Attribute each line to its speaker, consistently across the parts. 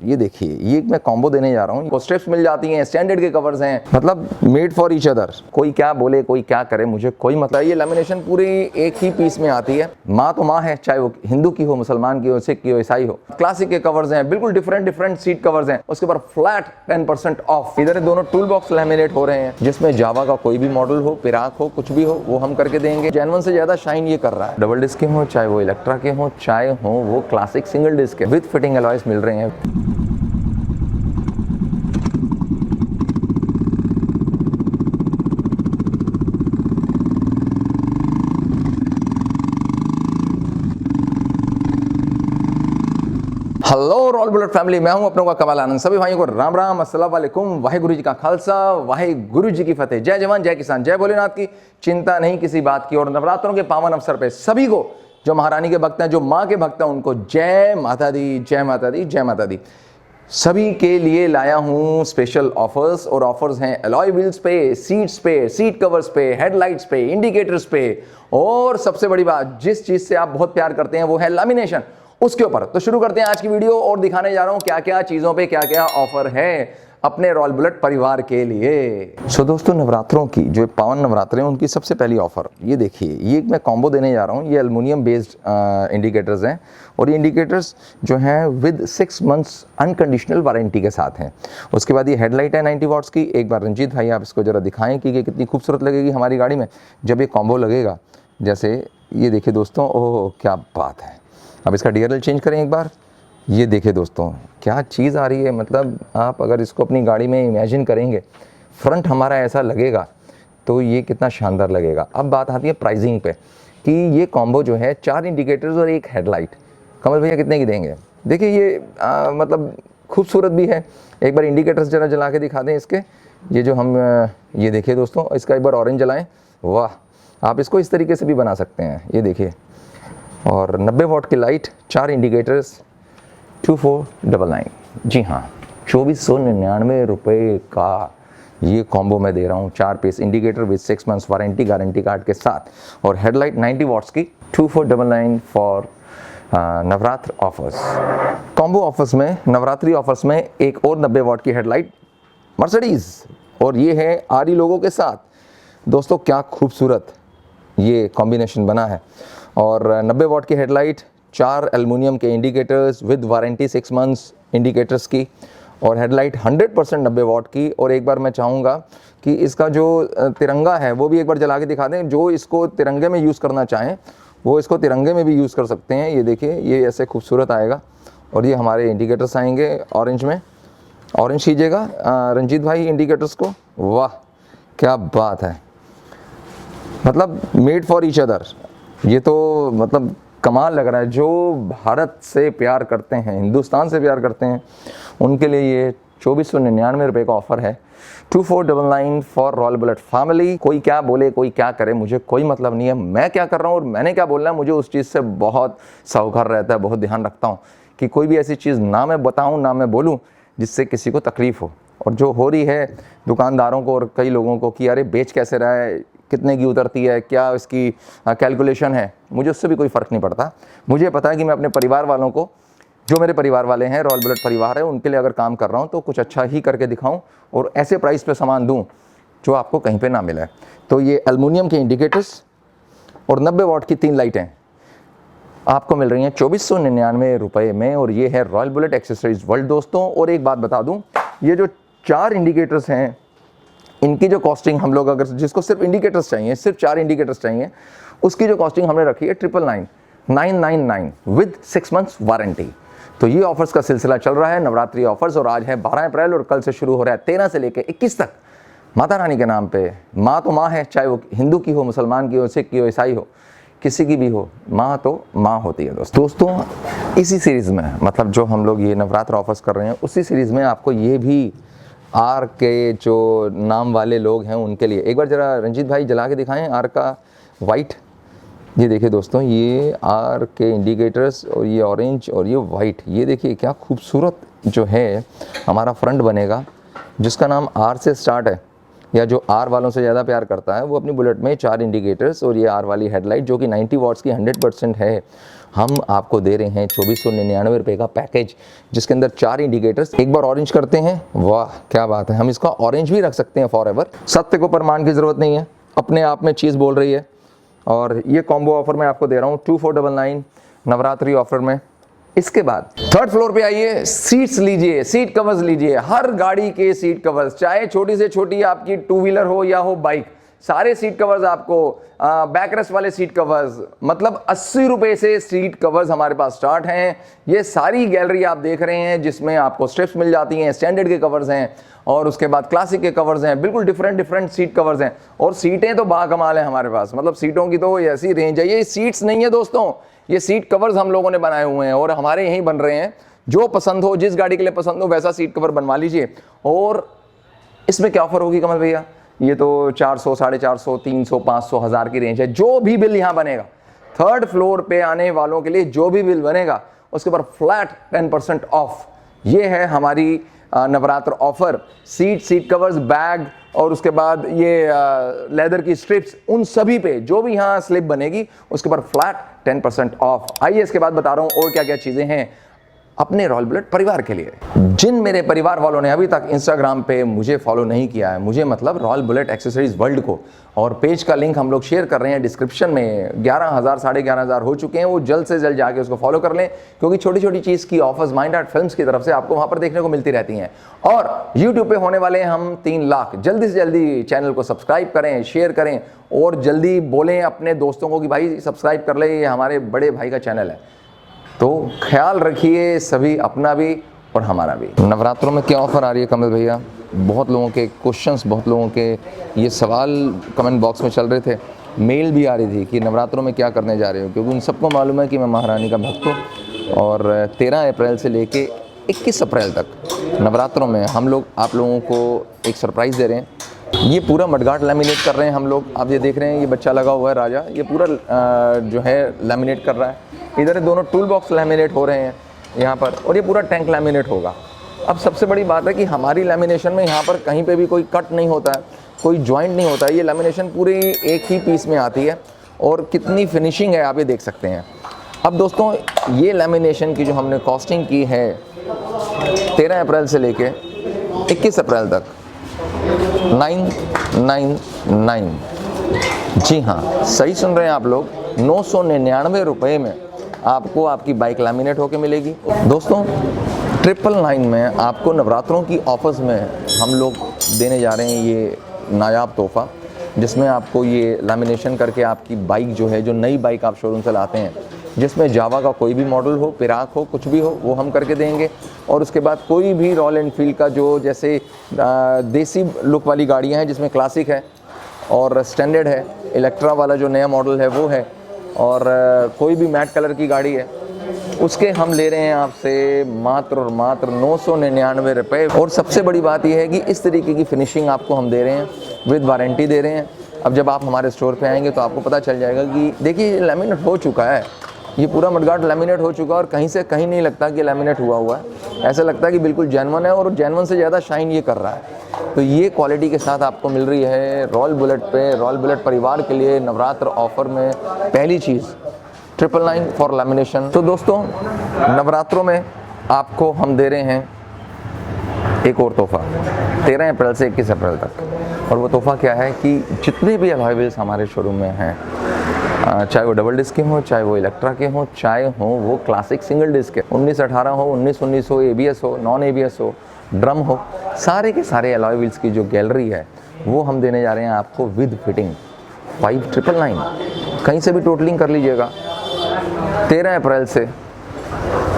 Speaker 1: ये देखिए, ये मैं कॉम्बो देने जा रहा हूँ। स्ट्रिप्स मिल जाती हैं, स्टैंडर्ड के कवर्स हैं, मतलब मेड फॉर ईच अदर। कोई क्या बोले, कोई क्या करे, मुझे कोई मतलब। ये लैमिनेशन पूरी एक ही पीस में आती है। माँ तो माँ है, चाहे वो हिंदू की हो, मुसलमान की हो, सिख की हो, ईसाई हो। क्लासिक के कवर्स हैं, बिल्कुल डिफरेंट सीट कवर्स हैं। उसके ऊपर फ्लैट 10% ऑफ। इधर दोनों टूल बॉक्स लैमिनेट हो रहे हैं, जिसमें जावा का कोई भी मॉडल हो, पिराक हो, कुछ भी हो, वो हम करके देंगे। जेन्युइन से ज्यादा शाइन ये कर रहा है। डबल डिस्क के हो, चाहे वो इलेक्ट्रा के हो, चाहे हो वो क्लासिक सिंगल डिस्क के, विद फिटिंग अलॉयज मिल रहे हैं। हेलो रॉयल बुलेट फैमिली, मैं हूं अपनों का कमाल आनंद। सभी भाइयों को राम राम, अस्सलाम वालेकुम, वाहिगुरु जी का खालसा, वाहिगुरु जी की फतेह। जय जवान जय किसान, जय भोलेनाथ की चिंता नहीं किसी बात की। और नवरात्रों के पावन अवसर पे सभी को, जो महारानी के भक्त हैं, जो माँ के भक्त हैं, उनको जय माता दी, जय माता दी, जय माता दी। सभी के लिए लाया हूं स्पेशल ऑफर्स। और ऑफर्स हैं अलॉय व्हील्स पे, सीट्स पे, सीट कवर्स पे, हेडलाइट्स पे, इंडिकेटर्स पे, और सबसे बड़ी बात, जिस चीज से आप बहुत प्यार करते हैं वो है लैमिनेशन, उसके ऊपर। तो शुरू करते हैं आज की वीडियो और दिखाने जा रहा हूं क्या क्या चीजों पे क्या क्या ऑफर है अपने रॉयल बुलेट परिवार के लिए। सो दोस्तों, नवरात्रों की जो पावन नवरात्रे हैं, उनकी सबसे पहली ऑफर ये देखिए। ये मैं कॉम्बो देने जा रहा हूँ। ये एल्युमिनियम बेस्ड इंडिकेटर्स हैं, और ये इंडिकेटर्स जो हैं विद 6 मंथ्स अनकंडीशनल वारंटी के साथ हैं। उसके बाद ये हेडलाइट है 90 वाट्स की। एक बार रंजीत भाई आप इसको जरा दिखाएं कि ये कितनी खूबसूरत लगेगी हमारी गाड़ी में जब ये कॉम्बो लगेगा। जैसे ये देखिए दोस्तों, ओह क्या बात है। अब इसका डीआरएल चेंज करें एक बार। ये देखिए दोस्तों, क्या चीज़ आ रही है। मतलब आप अगर इसको अपनी गाड़ी में इमेजिन करेंगे, फ्रंट हमारा ऐसा लगेगा तो ये कितना शानदार लगेगा। अब बात आती है प्राइसिंग पे कि ये कॉम्बो जो है 4 इंडिकेटर्स और एक हेडलाइट, कमल भैया कितने की देंगे। देखिए ये मतलब खूबसूरत भी है। एक बार इंडिकेटर्स जरा जला के दिखा दें इसके। ये जो हम ये देखिए दोस्तों, इसका एक बार ऑरेंज जलाएँ। वाह, आप इसको इस तरीके से भी बना सकते हैं। ये देखिए, और 90 वाट की लाइट, 4 इंडिकेटर्स, 2499। जी हाँ, 2499 रुपये का ये कॉम्बो मैं दे रहा हूँ। 4 piece indicator with 6 months warranty, guarantee card के साथ, और हेडलाइट 90 वाट्स की 2499 for Navratra offers. Combo offers में, नवरात्रि ऑफर्स में एक और 90 वाट की हेडलाइट मर्सिडीज़, और ये है आरी लोगों के साथ। दोस्तों क्या खूबसूरत ये कॉम्बिनेशन बना है। और 90 वाट की हेडलाइट, 4 एल्युमिनियम के indicators with warranty 6 months indicators की, और हेडलाइट 100% 90 वाट की। और एक बार मैं चाहूँगा कि इसका जो तिरंगा है वो भी एक बार जला के दिखा दें। जो इसको तिरंगे में यूज़ करना चाहें वो इसको तिरंगे में भी यूज़ कर सकते हैं। ये देखिए, ये ऐसे खूबसूरत आएगा, और ये हमारे इंडिकेटर्स आएंगे ऑरेंज में। ऑरेंज कीजिएगा रंजीत भाई इंडिकेटर्स को। वाह क्या बात है, मतलब मेड फॉर ईच अदर। ये तो मतलब कमाल लग रहा है। जो भारत से प्यार करते हैं, हिंदुस्तान से प्यार करते हैं, उनके लिए ये 2499 रुपये का ऑफर है। 2499 फॉर रॉयल बुलेट फैमिली। कोई क्या बोले, कोई क्या करे, मुझे कोई मतलब नहीं है। मैं क्या कर रहा हूँ और मैंने क्या बोलना है, मुझे उस चीज़ से बहुत सौखर रहता है, बहुत ध्यान रखता हूँ कि कोई भी ऐसी चीज़ ना मैं बताऊँ, ना मैं बोलूँ जिससे किसी को तकलीफ़ हो। और जो हो रही है दुकानदारों को और कई लोगों को कि अरे बेच कैसे रहा है, कितने की उतरती है, क्या इसकी कैलकुलेशन है, मुझे उससे भी कोई फ़र्क नहीं पड़ता। मुझे पता है कि मैं अपने परिवार वालों को, जो मेरे परिवार वाले हैं, रॉयल बुलेट परिवार है, उनके लिए अगर काम कर रहा हूँ तो कुछ अच्छा ही करके दिखाऊं और ऐसे प्राइस पे सामान दूं जो आपको कहीं पे ना मिले। तो ये एल्युमिनियम के इंडिकेटर्स और 90 वाट की 3 लाइटें आपको मिल रही हैं 2499 रुपये में, और ये है रॉयल बुलेट एक्सेसरीज वर्ल्ड दोस्तों। और एक बात बता दूँ, ये जो 4 इंडिकेटर्स हैं, इनकी जो कॉस्टिंग हम लोग, अगर जिसको सिर्फ इंडिकेटर्स चाहिए, सिर्फ 4 इंडिकेटर्स चाहिए, उसकी जो कॉस्टिंग हमने रखी है 999 विद 6 मंथ्स वारंटी। तो ये ऑफर्स का सिलसिला चल रहा है, नवरात्रि ऑफर्स, और आज है 12 अप्रैल और कल से शुरू हो रहा है 13 से लेकर 21 तक। माता रानी के नाम पे, माँ तो माँ है, चाहे वो हिंदू की हो, मुसलमान की हो, सिख की हो, ईसाई हो, किसी की भी हो, माँ तो माँ होती है दोस्तों। इसी सीरीज़ में, मतलब जो हम लोग ये नवरात्र ऑफर्स कर रहे हैं, उसी सीरीज़ में आपको ये भी आर के जो नाम वाले लोग हैं उनके लिए एक बार ज़रा रंजीत भाई जला के दिखाएं आर का वाइट। ये देखिए दोस्तों, ये आर के इंडिकेटर्स, और ये ऑरेंज और ये वाइट। ये देखिए क्या खूबसूरत जो है हमारा फ्रंट बनेगा, जिसका नाम आर से स्टार्ट है। या जो आर वालों से ज़्यादा प्यार करता है वो अपनी बुलेट में 4 इंडिकेटर्स और ये आर वाली हेडलाइट जो कि 90 वॉट्स की 100% है, हम आपको दे रहे हैं 2499 रुपये का पैकेज, जिसके अंदर 4 इंडिकेटर्स। एक बार ऑरेंज करते हैं, वाह क्या बात है, हम इसका ऑरेंज भी रख सकते हैं फॉर एवर। सत्य को प्रमाण की ज़रूरत नहीं है, अपने आप में चीज़ बोल रही है। और ये कॉम्बो ऑफर मैं आपको दे रहा हूँ 2499 नवरात्रि ऑफर में। इसके बाद थर्ड फ्लोर पे आइए, सीट्स लीजिए, सीट कवर्स लीजिए, हर गाड़ी के सीट कवर्स, चाहे छोटी से छोटी आपकी 2 व्हीलर हो या हो बाइक, सारे सीट कवर्स आपको, बैकरेस्ट वाले सीट कवर्स, मतलब 80 रुपए से सीट कवर्स हमारे पास स्टार्ट हैं। ये सारी गैलरी आप देख रहे हैं जिसमें आपको स्ट्रिप्स मिल जाती हैं, स्टैंडर्ड के कवर्स हैं और उसके बाद क्लासिक के कवर्स हैं, बिल्कुल डिफरेंट सीट कवर्स हैं। और सीटें तो बाकमाल हैं हमारे पास, मतलब सीटों की तो ऐसी रेंज है। ये सीट्स नहीं है दोस्तों, ये सीट कवर्स हम लोगों ने बनाए हुए हैं और हमारे यहीं बन रहे हैं। जो पसंद हो, जिस गाड़ी के लिए पसंद हो वैसा सीट कवर बनवा लीजिए। और इसमें क्या ऑफर होगी कमल भैया? ये तो 400, 450, 300, 500, 1000 की रेंज है। जो भी बिल यहाँ बनेगा, थर्ड फ्लोर पे आने वालों के लिए जो भी बिल बनेगा उसके ऊपर फ्लैट 10% ऑफ। ये है हमारी Navratra offer. Seat covers, bag और उसके बाद ये लेदर की स्ट्रिप्स, उन सभी पे जो भी यहाँ स्लिप बनेगी उसके ऊपर फ्लैट 10% ऑफ। आइए इसके बाद बता रहा हूँ और क्या क्या चीज़ें हैं अपने रॉयल बुलेट परिवार के लिए। जिन मेरे परिवार वालों ने अभी तक इंस्टाग्राम पे मुझे फॉलो नहीं किया है, मुझे मतलब रॉयल बुलेट एक्सेसरीज वर्ल्ड को, और पेज का लिंक हम लोग शेयर कर रहे हैं डिस्क्रिप्शन में, 11,000 11,500 हो चुके हैं, वो जल्द से जल्द जाके उसको फॉलो कर लें, क्योंकि छोटी छोटी चीज़ की ऑफर्स माइंड आर्ट फिल्म्स की तरफ से आपको वहाँ पर देखने को मिलती रहती हैं। और यूट्यूब पे होने वाले हम 3 लाख, जल्दी से जल्दी चैनल को सब्सक्राइब करें, शेयर करें और जल्दी बोलें अपने दोस्तों को कि भाई सब्सक्राइब कर ले, ये हमारे बड़े भाई का चैनल है। तो ख्याल रखिए सभी, अपना भी और हमारा भी। नवरात्रों में क्या ऑफ़र आ रही है कमल भैया? बहुत लोगों के क्वेश्चंस, बहुत लोगों के ये सवाल कमेंट बॉक्स में चल रहे थे, मेल भी आ रही थी कि नवरात्रों में क्या करने जा रहे हो, क्योंकि उन सबको मालूम है कि मैं महारानी का भक्त हूँ। और 13 अप्रैल से लेके 21 अप्रैल तक नवरात्रों में हम लोग आप लोगों को एक सरप्राइज़ दे रहे हैं। ये पूरा मडगार्ड लैमिनेट कर रहे हैं हम लोग। आप ये देख रहे हैं, ये बच्चा लगा हुआ है राजा, ये पूरा जो है लैमिनेट कर रहा है। इधर दोनों टूल बॉक्स लैमिनेट हो रहे हैं यहाँ पर, और ये पूरा टैंक लैमिनेट होगा। अब सबसे बड़ी बात है कि हमारी लैमिनेशन में यहाँ पर कहीं पे भी कोई कट नहीं होता है, कोई जॉइंट नहीं होता है। ये लैमिनेशन पूरी एक ही पीस में आती है और कितनी फिनिशिंग है आप ये देख सकते हैं। अब दोस्तों ये लैमिनेशन की जो हमने कॉस्टिंग की है 13 अप्रैल से लेके 21 अप्रैल तक 999, जी हाँ सही सुन रहे हैं आप लोग, 999 रुपये में आपको आपकी बाइक लैमिनेट होके मिलेगी। दोस्तों 999 में आपको नवरात्रों की ऑफर्स में हम लोग देने जा रहे हैं ये नायाब तोहफ़ा, जिसमें आपको ये लैमिनेशन करके आपकी बाइक जो है, जो नई बाइक आप शोरूम से लाते हैं, जिसमें जावा का कोई भी मॉडल हो, पिराक हो, कुछ भी हो, वो हम करके देंगे। और उसके बाद कोई भी रॉयल एनफील्ड का जो जैसे देसी लुक वाली गाड़ियाँ हैं, जिसमें क्लासिक है और स्टैंडर्ड है, इलेक्ट्रा वाला जो नया मॉडल है वो है, और कोई भी मैट कलर की गाड़ी है, उसके हम ले रहे हैं आपसे मात्र और मात्र 999 रुपये। और सबसे बड़ी बात यह है कि इस तरीके की फिनिशिंग आपको हम दे रहे हैं, विद वारंटी दे रहे हैं। अब जब आप हमारे स्टोर पे आएंगे तो आपको पता चल जाएगा कि देखिए ये लैमिनेट हो चुका है, ये पूरा मडगार्ड लैमिनेट हो चुका है और कहीं से कहीं नहीं लगता कि लैमिनेट हुआ है। ऐसा लगता है कि बिल्कुल जेन्युइन है और जेन्युइन से ज़्यादा शाइन ये कर रहा है। तो ये क्वालिटी के साथ आपको मिल रही है रॉयल बुलेट पे, रॉयल बुलेट परिवार के लिए नवरात्र ऑफर में पहली चीज़ 999 फॉर लैमिनेशन। तो दोस्तों नवरात्रों में आपको हम दे रहे हैं एक और तोहफ़ा 13 अप्रैल से 21 अप्रैल तक, और वो तोहफ़ा क्या है कि जितने भी अलॉय व्हील्स हमारे शोरूम में हैं, चाहे वो डबल डिस्क के हों, चाहे वो इलेक्ट्रा के हों, चाहे हो वो क्लासिक सिंगल डिस्क के, 1918 हो, 1919 हो, ABS हो, नॉन ABS हो, ड्रम हो, सारे के सारे अलॉय व्हील्स की जो गैलरी है वो हम देने जा रहे हैं आपको विद फिटिंग 5999। कहीं से भी टोटलिंग कर लीजिएगा। 13 अप्रैल से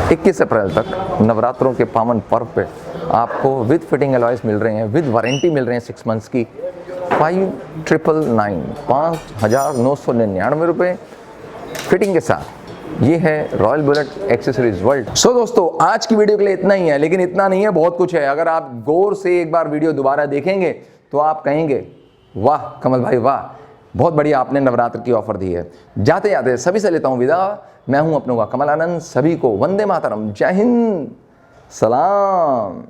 Speaker 1: 21 अप्रैल तक नवरात्रों के पावन पर्व पे आपको विद फिटिंग अलॉयस मिल रहे हैं, विद वारंटी मिल रहे हैं 6 मंथ्स की, 5999, 5,999 रुपये फिटिंग के साथ। ये है रॉयल बुलेट एक्सेसरीज वर्ल्ड। सो दोस्तों आज की वीडियो के लिए इतना ही है, लेकिन इतना नहीं है, बहुत कुछ है। अगर आप गौर से एक बार वीडियो दोबारा देखेंगे तो आप कहेंगे वाह कमल भाई वाह, बहुत बढ़िया आपने नवरात्र की ऑफर दी है। जाते जाते सभी से लेता हूँ विदा। मैं हूँ अपनों का कमल आनंद, सभी को वंदे मातरम, जय हिंद, सलाम।